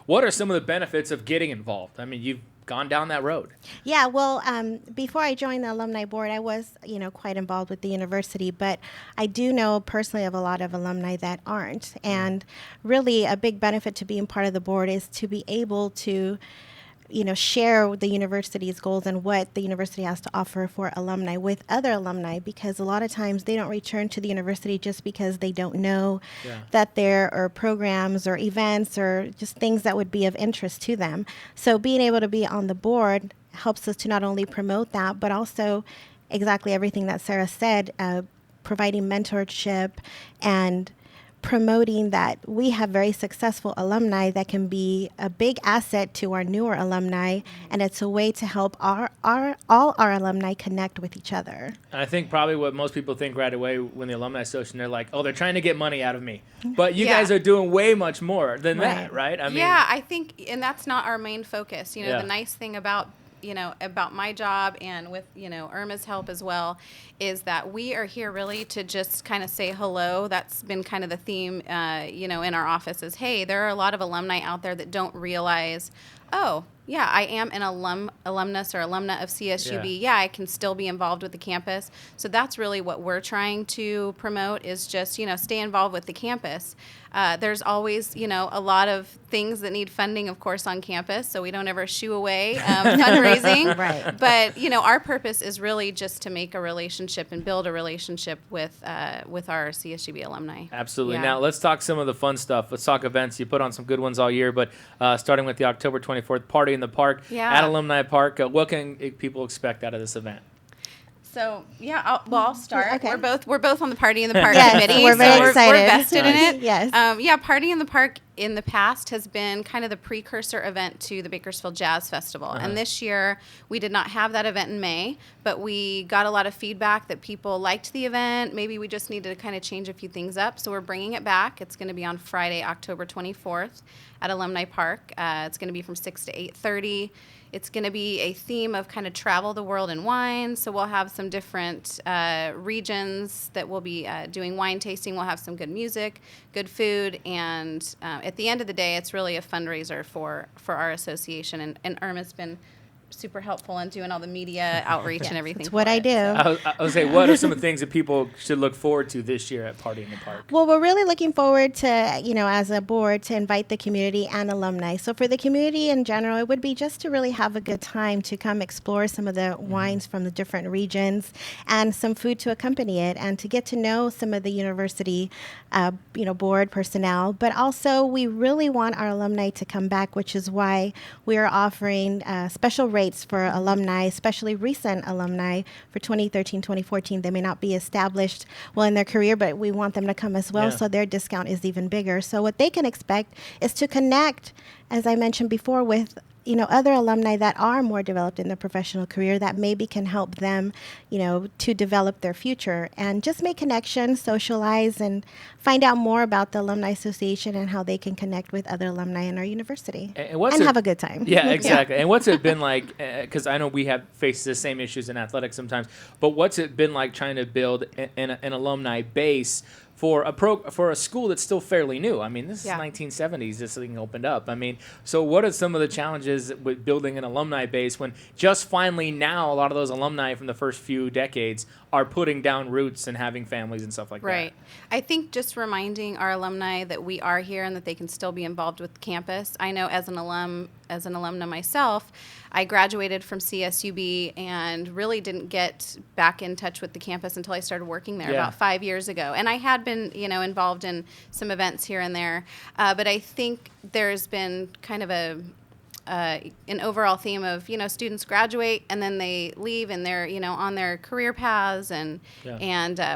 what are some of the benefits of getting involved? You've gone down that road. Yeah, well, before I joined the alumni board, I was, quite involved with the university, but I do know personally of a lot of alumni that aren't. And really a big benefit to being part of the board is to be able to share the university's goals and what the university has to offer for alumni with other alumni, because a lot of times they don't return to the university just because they don't know that there are programs or events or just things that would be of interest to them. So being able to be on the board helps us to not only promote that, but also exactly everything that Sarah said, providing mentorship and promoting that we have very successful alumni that can be a big asset to our newer alumni, and it's a way to help all our alumni connect with each other. And I think probably what most people think right away when the Alumni Association, they're like, oh, they're trying to get money out of me. But you guys are doing way much more than that, right? I think, and that's not our main focus. The nice thing about my job and with, Irma's help as well, is that we are here really to just kind of say hello. That's been kind of the theme, in our office is, hey, there are a lot of alumni out there that don't realize, oh, yeah, I am an alumnus or alumna of CSUB. Yeah, I can still be involved with the campus. So that's really what we're trying to promote is just, stay involved with the campus. There's always, a lot of things that need funding, of course, on campus, so we don't ever shoo away fundraising. Right. But, our purpose is really just to make a relationship and build a relationship with our CSUB alumni. Absolutely. Yeah. Now, let's talk some of the fun stuff. Let's talk events. You put on some good ones all year, but starting with the October 24th Party in the Park at Alumni Park, what can people expect out of this event? So I'll start. Okay. We're both on the Party in the Park yes, committee. We're very excited. We're vested in it. Yes. Party in the Park in the past has been kind of the precursor event to the Bakersfield Jazz Festival. And this year we did not have that event in May, but we got a lot of feedback that people liked the event. Maybe we just needed to kind of change a few things up. So we're bringing it back. It's going to be on Friday, October 24th at Alumni Park. It's going to be from 6 to 8:30. It's going to be a theme of kind of travel the world in wine. So we'll have some different regions that will be doing wine tasting. We'll have some good music, good food, and at the end of the day, it's really a fundraiser for our association. And Irma's been super helpful in doing all the media outreach and everything. That's what I do. I was say, what are some of the things that people should look forward to this year at Party in the Park? Well, we're really looking forward to, as a board, to invite the community and alumni. So for the community in general, it would be just to really have a good time to come explore some of the wines from the different regions and some food to accompany it, and to get to know some of the university, board personnel. But also, we really want our alumni to come back, which is why we are offering special rates for alumni, especially recent alumni for 2013, 2014. They may not be established well in their career, but we want them to come as well, so their discount is even bigger. So what they can expect is to connect, as I mentioned before, with other alumni that are more developed in their professional career that maybe can help them, to develop their future, and just make connections, socialize, and find out more about the Alumni Association and how they can connect with other alumni in our university and have a good time. Yeah, exactly. And what's it been like, because I know we have faced the same issues in athletics sometimes, but what's it been like trying to build an alumni base for a school that's still fairly new? I mean, this is 1970s, this thing opened up. I mean, so what are some of the challenges with building an alumni base when just finally now a lot of those alumni from the first few decades are putting down roots and having families and stuff like that? Right. I think just reminding our alumni that we are here and that they can still be involved with campus. I know as an alumna myself, I graduated from CSUB and really didn't get back in touch with the campus until I started working there about 5 years ago. And I had been, involved in some events here and there, but I think there's been kind of an overall theme of, students graduate and then they leave and they're, on their career paths and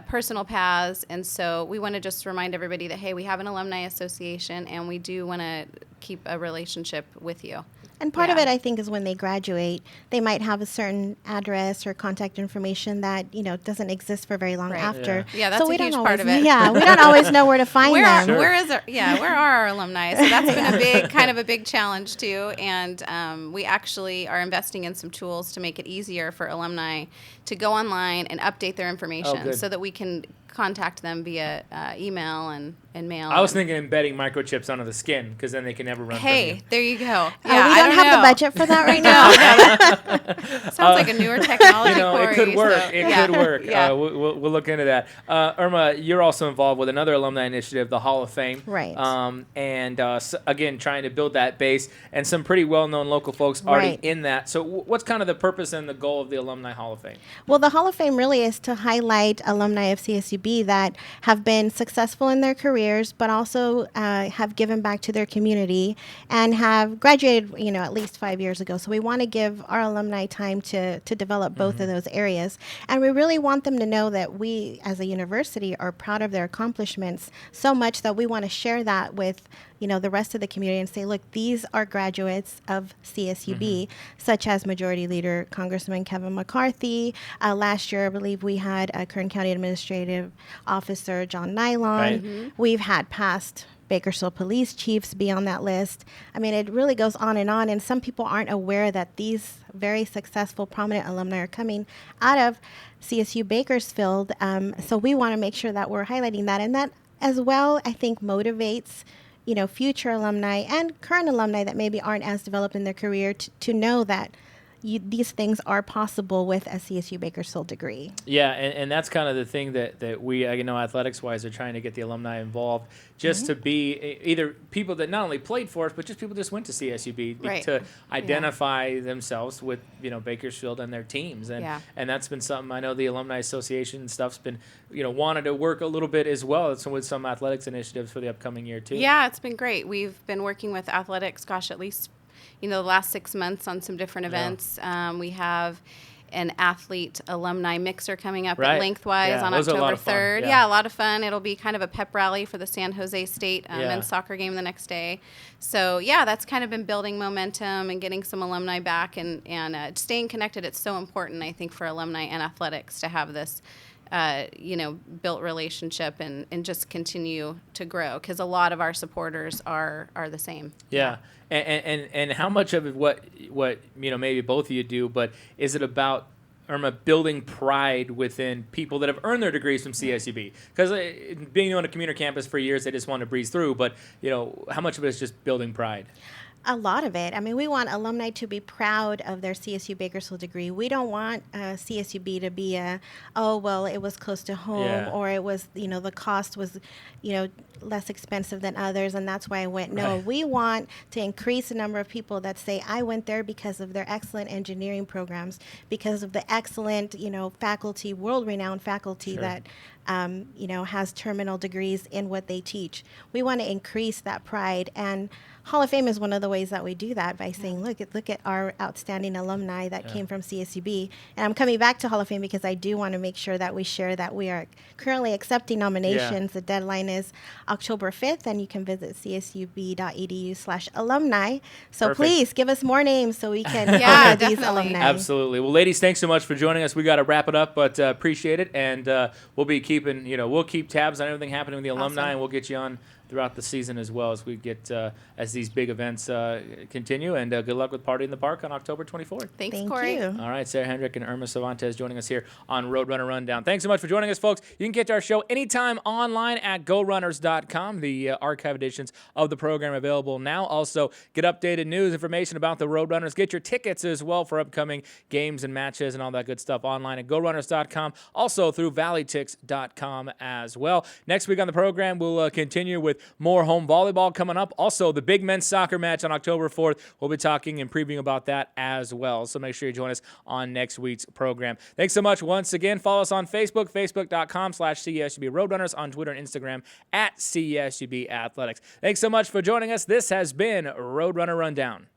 personal paths. And so we want to just remind everybody that, hey, we have an alumni association and we do want to keep a relationship with you. And part of it, I think, is when they graduate, they might have a certain address or contact information that, doesn't exist for very long after. Yeah, that's a huge part of it. Yeah, we don't always know where to find them. Where are our alumni? So that's been a big challenge too. And we actually are investing in some tools to make it easier for alumni to go online and update their information so that we can contact them via email and mail. I was thinking embedding microchips under the skin, because then they can never run from you. There you go. Yeah, we don't have the budget for that right now. Sounds like a newer technology. It could work. So. It could work. Yeah. We'll look into that. Irma, you're also involved with another alumni initiative, the Hall of Fame. Right. Again, trying to build that base, and some pretty well-known local folks already in that. So what's kind of the purpose and the goal of the Alumni Hall of Fame? Well, the Hall of Fame really is to highlight alumni of CSUB that have been successful in their careers, but also have given back to their community and have graduated, at least 5 years ago. So we want to give our alumni time to develop both of those areas. And we really want them to know that we, as a university, are proud of their accomplishments so much that we want to share that with the rest of the community and say, look, these are graduates of CSUB, such as Majority Leader Congressman Kevin McCarthy. Last year, I believe we had Kern County Administrative Officer John Nylon. Right. We've had past Bakersfield police chiefs be on that list. I mean, it really goes on, and some people aren't aware that these very successful, prominent alumni are coming out of CSU Bakersfield. So we want to make sure that we're highlighting that, and that as well, I think, motivates future alumni and current alumni that maybe aren't as developed in their career to know that these things are possible with a CSU Bakersfield degree. Yeah, and that's kind of the thing that we, athletics-wise, are trying to get the alumni involved, just to be either people that not only played for us, but just people that just went to CSUB to identify themselves with, Bakersfield and their teams. And that's been something I know the Alumni Association and stuff's been, wanted to work a little bit as well with some athletics initiatives for the upcoming year, too. Yeah, it's been great. We've been working with athletics, at least the last 6 months on some different events. We have an athlete alumni mixer coming up at Lengthwise on October 3rd. Yeah, a lot of fun. It'll be kind of a pep rally for the San Jose State men's soccer game the next day. So, that's kind of been building momentum and getting some alumni back and staying connected. It's so important, I think, for alumni and athletics to have this built relationship and just continue to grow, because a lot of our supporters are the same. Yeah. And how much of it, what maybe both of you do, but is it about, Irma, building pride within people that have earned their degrees from CSUB? Because being on a commuter campus for years, they just want to breeze through. But how much of it is just building pride? A lot of it. I mean, we want alumni to be proud of their CSU Bakersfield degree. We don't want CSUB to be it was close to home, or it was, the cost was, less expensive than others, and that's why I went. No, Right. we want to increase the number of people that say, I went there because of their excellent engineering programs, because of the excellent, faculty, world-renowned faculty that, has terminal degrees in what they teach. We want to increase that pride, and Hall of Fame is one of the ways that we do that by saying, look at our outstanding alumni that came from CSUB. And I'm coming back to Hall of Fame because I do want to make sure that we share that we are currently accepting nominations. The deadline is October 5th, and you can visit csub.edu/alumni. So Perfect. Please give us more names so we can Yeah, honor these definitely. alumni. Absolutely. Well, ladies, thanks so much for joining us. We got to wrap it up, but appreciate it. And we'll be keeping, we'll keep tabs on everything happening with the alumni, and we'll get you on throughout the season as well as we get as these big events continue. And good luck with Party in the Park on October 24th. Thanks, Thank Corey. you. All right, Sarah Hendrick and Irma Cervantes joining us here on Roadrunner Rundown. Thanks so much for joining us, folks. You can catch our show anytime online at GoRunners.com. The archive editions of the program available now. Also, get updated news, information about the Roadrunners. Get your tickets as well for upcoming games and matches and all that good stuff online at GoRunners.com. Also through ValleyTix.com as well. Next week on the program, we'll continue with more home volleyball coming up. Also, the big men's soccer match on October 4th. We'll be talking and previewing about that as well. So make sure you join us on next week's program. Thanks so much once again. Follow us on Facebook, facebook.com/CSUB Roadrunners, on Twitter and Instagram at CSUB Athletics. Thanks so much for joining us. This has been Roadrunner Rundown.